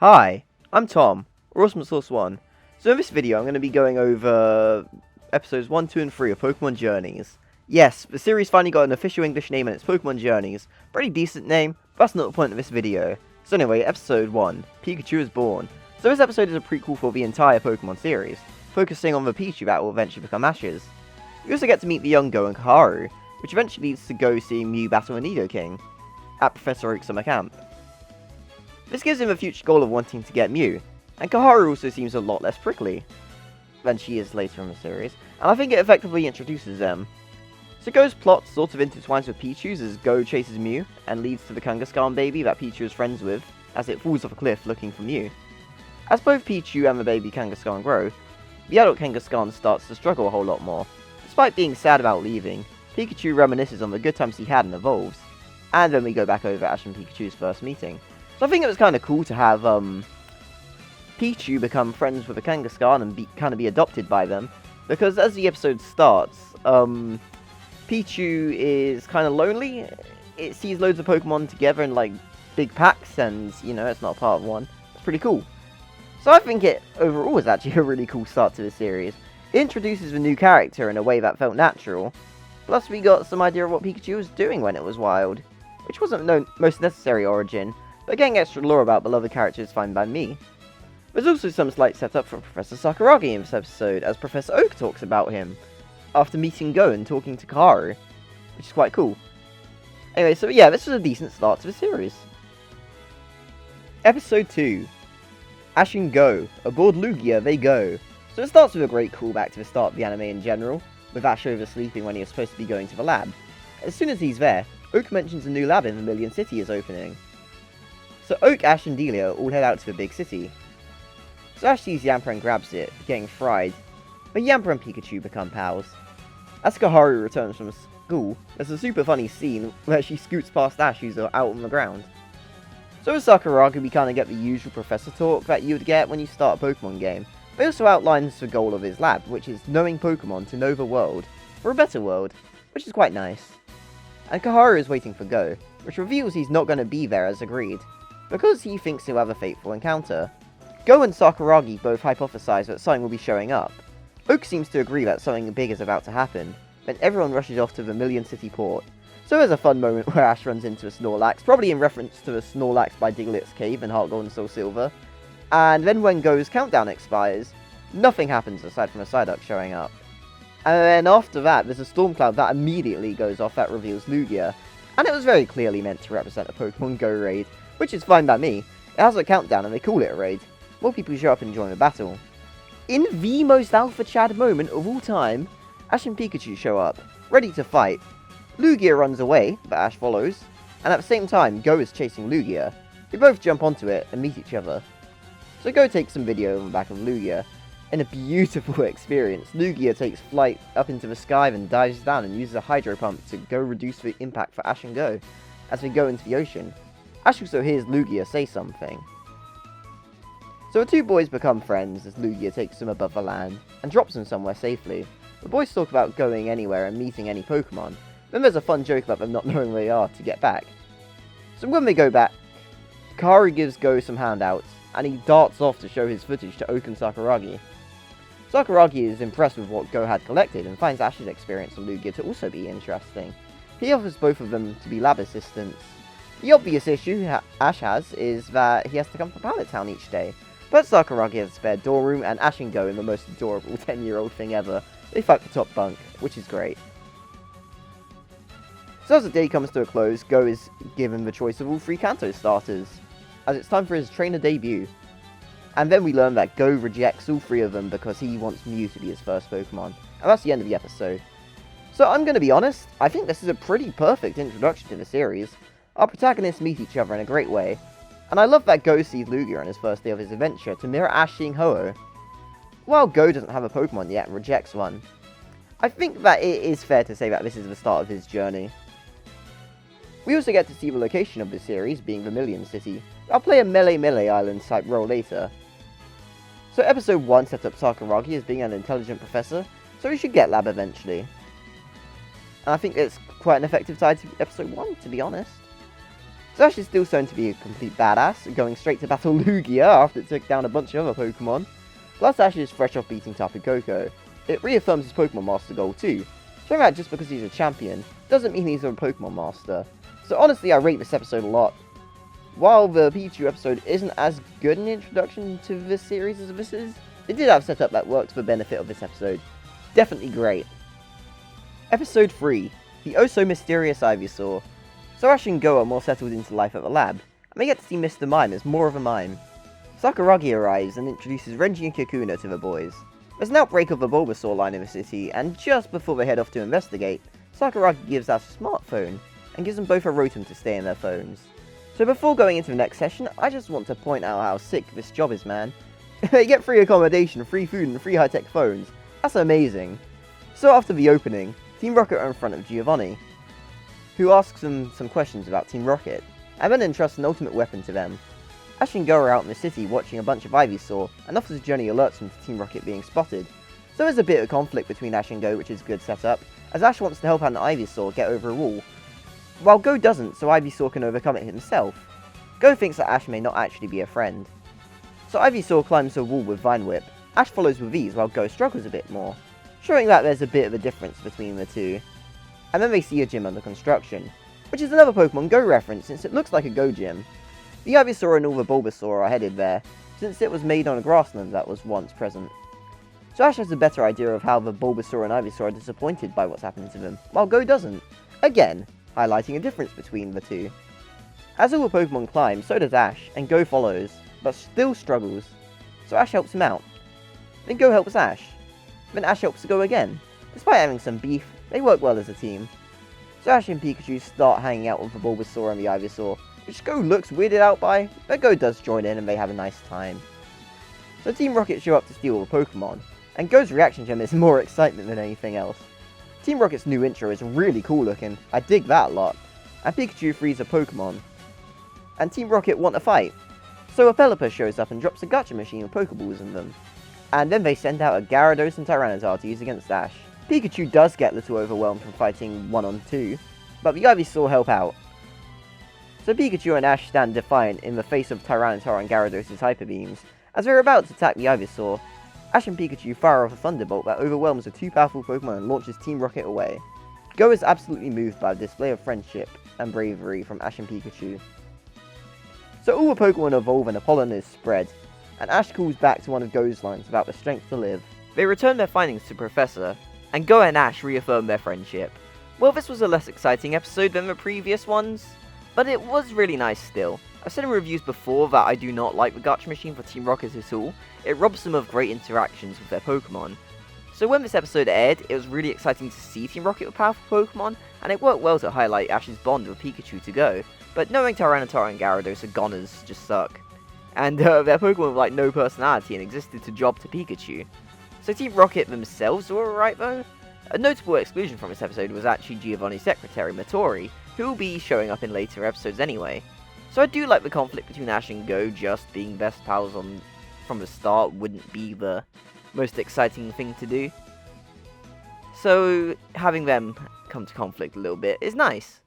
Hi, I'm Tom, or Awesome Source 1. So in this video I'm going to be going over episodes 1, 2, and 3 of Pokemon Journeys. Yes, the series finally got an official English name and it's Pokemon Journeys. Pretty decent name, but that's not the point of this video. So anyway, episode 1, Pikachu is born. So this episode is a prequel for the entire Pokemon series, focusing on the Pichu that will eventually become Ashes. We also get to meet the young Go and Kaharu, which eventually leads to Go seeing Mew battle a Nidoking at Professor Oak's summer camp. This gives him a future goal of wanting to get Mew, and Kaharu also seems a lot less prickly than she is later in the series, and I think it effectively introduces them. So Go's plot sort of intertwines with Pichu's as Go chases Mew, and leads to the Kangaskhan baby that Pichu is friends with, as it falls off a cliff looking for Mew. As both Pichu and the baby Kangaskhan grow, the adult Kangaskhan starts to struggle a whole lot more. Despite being sad about leaving, Pikachu reminisces on the good times he had and evolves, and then we go back over Ash and Pikachu's first meeting. So I think it was kind of cool to have Pichu become friends with the Kangaskhan and kind of be adopted by them, because as the episode starts, Pichu is kind of lonely. It sees loads of Pokemon together in like big packs, and you know, it's not a part of one. It's pretty cool. So I think it overall is actually a really cool start to the series. It introduces a new character in a way that felt natural. Plus we got some idea of what Pikachu was doing when it was wild, which wasn't the most necessary origin, but getting extra lore about beloved characters is fine by me. There's also some slight setup for Professor Sakuragi in this episode, as Professor Oak talks about him, after meeting Go and talking to Kaharu, which is quite cool. Anyway, so yeah, this was a decent start to the series. Episode 2. Ash and Go. Aboard Lugia, they go. So it starts with a great callback to the start of the anime in general, with Ash oversleeping when he was supposed to be going to the lab. As soon as he's there, Oak mentions a new lab in Vermilion City is opening. So Oak, Ash, and Delia all head out to the big city. So Ash sees Yamper and grabs it, getting fried, but Yamper and Pikachu become pals. As Kaharu returns from school, there's a super funny scene where she scoots past Ash who's out on the ground. So with Sakuragi we kinda get the usual professor talk that you would get when you start a Pokemon game, but he also outlines the goal of his lab, which is knowing Pokemon to know the world, for a better world, which is quite nice. And Kaharu is waiting for Go, which reveals he's not going to be there as agreed, because he thinks he'll have a fateful encounter. Go and Sakuragi both hypothesize that something will be showing up. Oak seems to agree that something big is about to happen, then everyone rushes off to the Vermilion City port. So there's a fun moment where Ash runs into a Snorlax, probably in reference to the Snorlax by Diglett's Cave in Heart Gold and Soul Silver. And then when Go's countdown expires, nothing happens aside from a Psyduck showing up. And then after that, there's a storm cloud that immediately goes off that reveals Lugia, and it was very clearly meant to represent a Pokemon Go raid, which is fine by me. It has a countdown and they call it a raid. More people show up and join the battle. In the most alpha Chad moment of all time, Ash and Pikachu show up, ready to fight. Lugia runs away, but Ash follows, and at the same time, Go is chasing Lugia. They both jump onto it and meet each other. So Go takes some video on the back of Lugia. In a beautiful experience, Lugia takes flight up into the sky, then dives down and uses a hydro pump to go reduce the impact for Ash and Go, as they go into the ocean. Ash also hears Lugia say something. So the two boys become friends as Lugia takes them above the land, and drops them somewhere safely. The boys talk about going anywhere and meeting any Pokemon, then there's a fun joke about them not knowing where they are to get back. So when they go back, Kaharu gives Go some handouts, and he darts off to show his footage to Oak and Sakuragi. Sakuragi is impressed with what Go had collected, and finds Ash's experience on Lugia to also be interesting. He offers both of them to be lab assistants. The obvious issue Ash has is that he has to come to Pallet Town each day, but Sakuragi has a spare dorm room, and Ash and Go in the most adorable 10-year-old thing ever. They fight the top bunk, which is great. So as the day comes to a close, Go is given the choice of all 3 Kanto starters, as it's time for his trainer debut. And then we learn that Go rejects all 3 of them because he wants Mew to be his first Pokemon, and that's the end of the episode. So I'm going to be honest, I think this is a pretty perfect introduction to the series. Our protagonists meet each other in a great way, and I love that Go sees Lugia on his first day of his adventure to mirror Ash seeing Ho-Oh. While Go doesn't have a Pokemon yet and rejects one, I think that it is fair to say that this is the start of his journey. We also get to see the location of the series, being Vermilion City. I'll play a Melee Island type role later. So episode 1 sets up Sakuragi as being an intelligent professor, so he should get lab eventually. And I think it's quite an effective tie to episode 1, to be honest. So Ash is still shown to be a complete badass, going straight to battle Lugia after it took down a bunch of other Pokemon. Plus Ash is fresh off beating Tapu Koko. It reaffirms his Pokemon Master goal too, showing that just because he's a champion doesn't mean he's a Pokemon Master. So honestly, I rate this episode a lot. While the Pichu episode isn't as good an introduction to this series as this is, it did have a setup that works for the benefit of this episode. Definitely great. Episode 3, the oh-so-mysterious Ivysaur. So Ash and Go are more settled into life at the lab, and we get to see Mr. Mime as more of a mime. Sakuragi arrives and introduces Renji and Kakuna to the boys. There's an outbreak of the Bulbasaur line in the city, and just before they head off to investigate, Sakuragi gives Ash a smartphone, and gives them both a Rotom to stay in their phones. So before going into the next session, I just want to point out how sick this job is, man. They get free accommodation, free food, and free high-tech phones. That's amazing. So after the opening, Team Rocket are in front of Giovanni, who asks them some questions about Team Rocket, and then entrusts an ultimate weapon to them. Ash and Go are out in the city watching a bunch of Ivysaur, and Officer Johnny alerts them to Team Rocket being spotted. So there's a bit of conflict between Ash and Go, which is a good setup, as Ash wants to help out an Ivysaur get over a wall, while Go doesn't, so Ivysaur can overcome it himself. Go thinks that Ash may not actually be a friend. So Ivysaur climbs the wall with Vine Whip. Ash follows with ease while Go struggles a bit more, showing that there's a bit of a difference between the two. And then they see a gym under construction, which is another Pokemon Go reference since it looks like a Go gym. The Ivysaur and all the Bulbasaur are headed there, since it was made on a grassland that was once present. So Ash has a better idea of how the Bulbasaur and Ivysaur are disappointed by what's happening to them, while Go doesn't. Again, highlighting a difference between the two. As all the Pokemon climb, so does Ash, and Go follows, but still struggles. So Ash helps him out. Then Go helps Ash. Then Ash helps Go again. Despite having some beef, they work well as a team. So Ash and Pikachu start hanging out with the Bulbasaur and the Ivysaur, which Go looks weirded out by, but Go does join in and they have a nice time. So Team Rocket show up to steal all the Pokemon, and Go's reaction to him is more excitement than anything else. Team Rocket's new intro is really cool looking, I dig that a lot, and Pikachu frees a Pokemon. And Team Rocket want a fight, so a Pelipper shows up and drops a gacha machine with Pokeballs in them. And then they send out a Gyarados and Tyranitar to use against Ash. Pikachu does get a little overwhelmed from fighting 1-on-2, but the Ivysaur help out. So Pikachu and Ash stand defiant in the face of Tyranitar and Gyarados' Hyper Beams, as they're about to attack the Ivysaur. Ash and Pikachu fire off a Thunderbolt that overwhelms the two powerful Pokemon and launches Team Rocket away. Go is absolutely moved by the display of friendship and bravery from Ash and Pikachu. So all the Pokemon evolve and a pollen is spread, and Ash calls back to one of Go's lines about the strength to live. They return their findings to Professor, and Go and Ash reaffirm their friendship. Well, this was a less exciting episode than the previous ones, but it was really nice still. I've said in reviews before that I do not like the gacha machine for Team Rocket at all. It robs them of great interactions with their Pokemon. So when this episode aired, it was really exciting to see Team Rocket with powerful Pokemon, and it worked well to highlight Ash's bond with Pikachu to Go. But knowing Tyranitar and Gyarados are goners just suck. And their Pokemon with like no personality and existed to job to Pikachu. So Team Rocket themselves were alright though. A notable exclusion from this episode was actually Giovanni's secretary, Matori, who will be showing up in later episodes anyway. So I do like the conflict between Ash and Go. Just being best pals from the start wouldn't be the most exciting thing to do. So having them come to conflict a little bit is nice.